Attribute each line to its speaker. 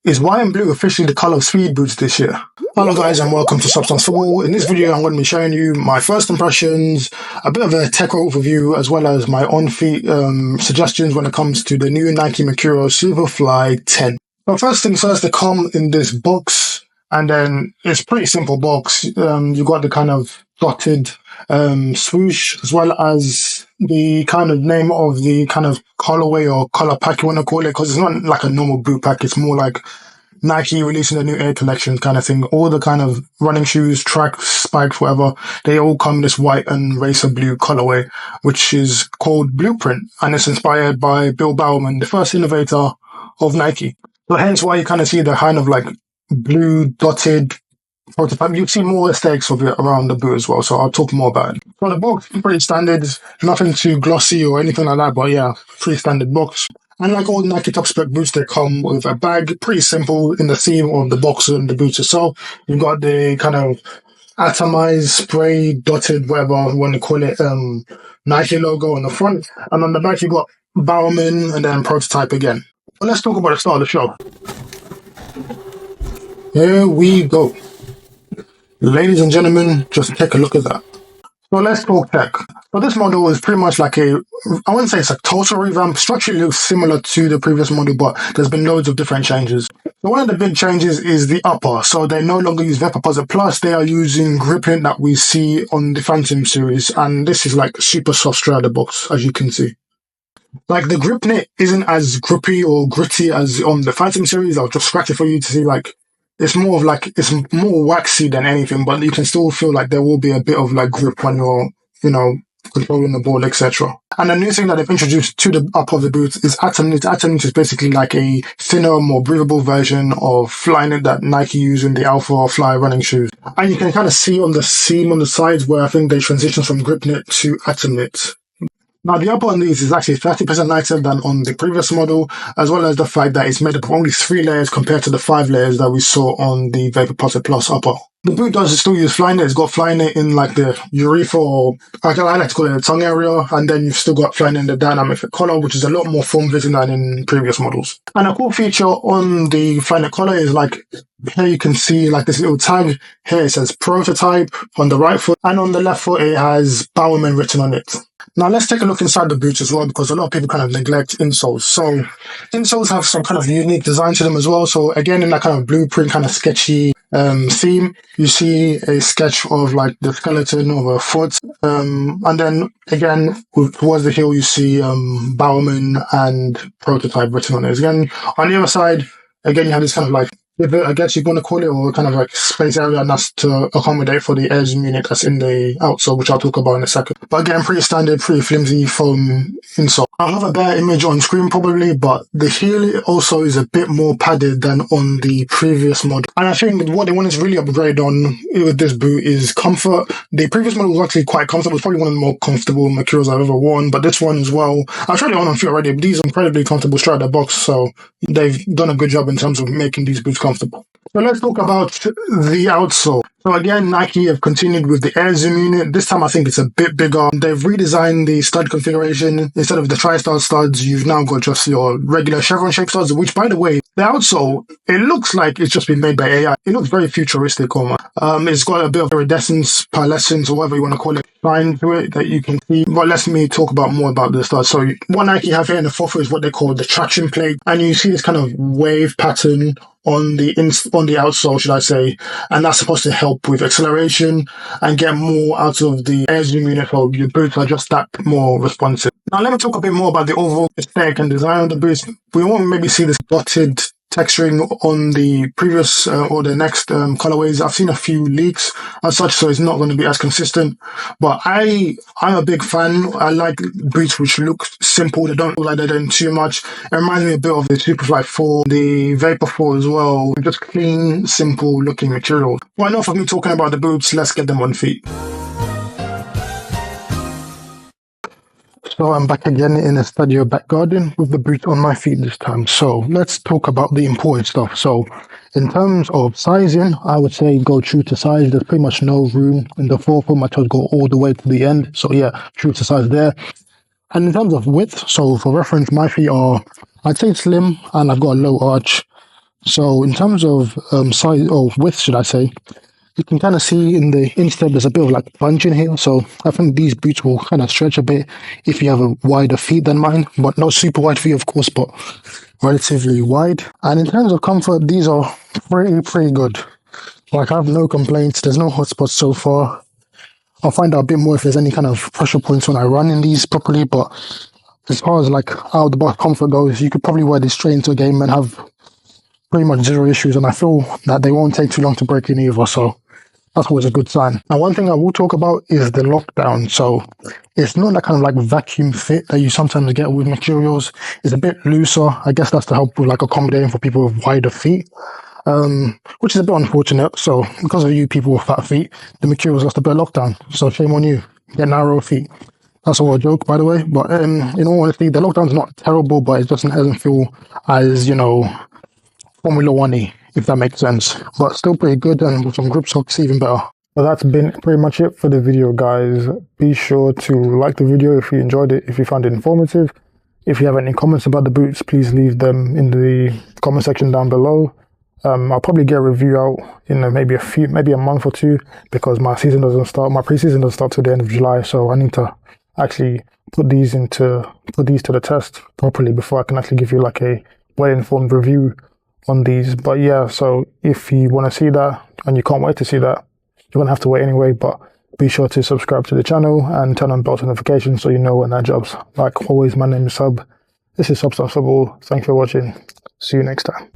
Speaker 1: Is white and blue officially the color of speed boots this year? Hello guys and welcome to Substance Football. In this video I'm going to be showing you my first impressions, a bit of a tech overview, as well as my on-feet suggestions when it comes to the new Nike Mercurial Superfly 10. But first things first, they come in this box, and then it's a pretty simple box. You got the kind of dotted swoosh, as well as the kind of name of the kind of colorway or color pack you want to call it, because it's not like a normal boot pack. It's more like Nike releasing a new Air collection kind of thing. All the kind of running shoes, tracks, spikes, whatever, they all come in this white and racer blue colorway, which is called Blueprint, and it's inspired by Bill Bowerman, the first innovator of Nike. So hence why you kind of see the kind of like blue dotted prototype. You see more aesthetics of it around the boot as well, so I'll talk more about it. So the box is pretty standard, nothing too glossy or anything like that, but yeah, pretty standard box. And like all Nike top spec boots, they come with a bag, pretty simple in the theme of the box and the boots itself. You've got the kind of atomized, spray, dotted, whatever you want to call it, Nike logo on the front. And on the back, you've got Bowerman and then prototype again. But let's talk about the start of the show. Here we go. Ladies and gentlemen, just take a look at that. So let's talk tech. So this model is pretty much like I wouldn't say it's a total revamp. Structurally looks similar to the previous model, but there's been loads of different changes. So one of the big changes is the upper. So they no longer use MBAPPE'S, plus they are using gripping that we see on the Phantom series. And this is like super soft straight out of the box, as you can see. Like the grip knit isn't as grippy or gritty as on the Phantom series. I'll just scratch it for you to see, like, it's more of like, it's more waxy than anything, but you can still feel like there will be a bit of like grip when you're, controlling the ball, etc. And the new thing that they've introduced to the upper of the boot is Atom Knit. Atom Knit is basically like a thinner, more breathable version of Flyknit that Nike use in the Alpha Fly running shoes. And you can kind of see on the seam on the sides where I think they transition from Grip Knit to Atom Knit. Now, the upper on these is actually 30% lighter than on the previous model, as well as the fact that it's made up of only 3 layers compared to the 5 layers that we saw on the MBAPPE'S Plus upper. The boot does still use Flyknit. It's got Flyknit in like the urethra, or I like to call it the tongue area, and then you've still got Flyknit in the dynamic fit collar, which is a lot more form-fitting than in previous models. And a cool feature on the Flyknit collar is like, here you can see like this little tag. Here it says prototype on the right foot, and on the left foot it has Bowerman written on it. Now let's take a look inside the boots as well, because a lot of people kind of neglect insoles. So insoles have some kind of unique design to them as well. So again, in that kind of blueprint, kind of sketchy theme, you see a sketch of like the skeleton of a foot. And then again, towards the heel, you see Bowerman and prototype written on it. Again, on the other side, again, you have this kind of like, I guess you're going to call it, or kind of like space area, and that's to accommodate for the air zoom unit that's in the outsole, which I'll talk about in a second. But again, pretty standard, pretty flimsy foam insole. I'll have a better image on screen probably, but the heel also is a bit more padded than on the previous model. And I think what they want to really upgrade on with this boot is comfort. The previous model was actually quite comfortable. It's probably one of the more comfortable Mercurials I've ever worn, but this one as well, I've tried it on feet already, but these are incredibly comfortable straight out of the box, so they've done a good job in terms of making these boots comfortable. So let's talk about the outsole. So again, Nike have continued with the air zoom unit. This time I think it's a bit bigger. They've redesigned the stud configuration. Instead of the tri-star studs, you've now got just your regular chevron shaped studs, which, by the way, the outsole, it looks like it's just been made by AI. It looks very futuristic almost. It's got a bit of iridescence, pearlescence, or whatever you want to call it, shine to it that you can see. But let me talk about more about the studs. So what Nike have here in the forefoot is what they call the traction plate. And you see this kind of wave pattern on the outsole, should I say, and that's supposed to help with acceleration and get more out of the air zoom unit, so your boots are just that more responsive. Now let me talk a bit more about the overall aesthetic and design of the boots. We won't maybe see this dotted texturing on the previous or the next colorways. I've seen a few leaks as such, so it's not going to be as consistent, but I'm a big fan. I like boots which look simple. They don't look like they're doing too much. It reminds me a bit of the Superfly 4, the Vapor 4 as well. Just clean, simple looking material. Well, enough of me talking about the boots. Let's get them on feet. So I'm back again in a studio back garden with the boot on my feet this time. So let's talk about the important stuff. So in terms of sizing, I would say go true to size. There's pretty much no room in the forefoot. My toes go all the way to the end. So yeah, true to size there. And in terms of width, so for reference, my feet are, I'd say slim, and I've got a low arch. So in terms of size or width, should I say, you can kind of see in the instep there's a bit of like bunch in here. So I think these boots will kind of stretch a bit if you have a wider feet than mine, but not super wide feet, of course, but relatively wide. And in terms of comfort, these are pretty good. Like, I have no complaints. There's no hotspots so far. I'll find out a bit more if there's any kind of pressure points when I run in these properly, but as far as like out the box comfort goes, you could probably wear this straight into a game and have pretty much zero issues, and I feel that they won't take too long to break in either, so that's always a good sign. Now, one thing I will talk about is the lockdown. So it's not that kind of like vacuum fit that you sometimes get with materials. It's a bit looser. I guess that's to help with like accommodating for people with wider feet, which is a bit unfortunate. So because of you people with fat feet, the materials lost a bit of lockdown. So shame on you. Get narrow feet. That's all a joke, by the way. But in all honesty, the lockdown's not terrible, but it just doesn't feel as, Formula One-y, if that makes sense. But still pretty good, and with some grip socks, even better. Well, that's been pretty much it for the video, guys. Be sure to like the video if you enjoyed it, if you found it informative. If you have any comments about the boots, please leave them in the comment section down below. I'll probably get a review out in maybe a month or two, because my preseason doesn't start till the end of July, so I need to actually put these to the test properly before I can actually give you like a well-informed review on these. But yeah, so if you want to see that and you can't wait to see that, you're gonna have to wait anyway. But be sure to subscribe to the channel and turn on bell notifications so you know when that drops. Like always, my name is Sub. This is Sub. Thanks for watching. See you next time.